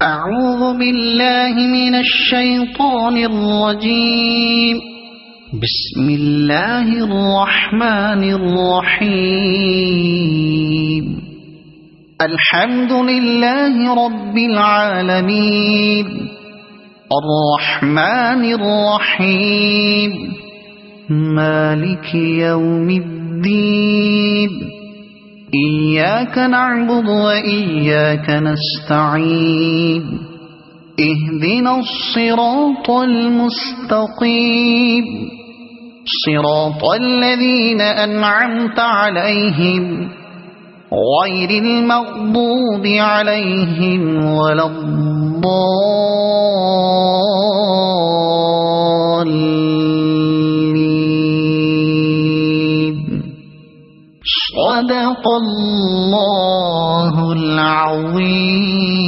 أعوذ بالله من الشيطان الرجيم. بسم الله الرحمن الرحيم. الحمد لله رب العالمين الرحمن الرحيم مالك يوم الدين إياك نعبد وإياك نستعين اهدنا الصراط المستقيم صراط الذين أنعمت عليهم غير المغضوب عليهم ولا الضالين. صدق الله العظيم.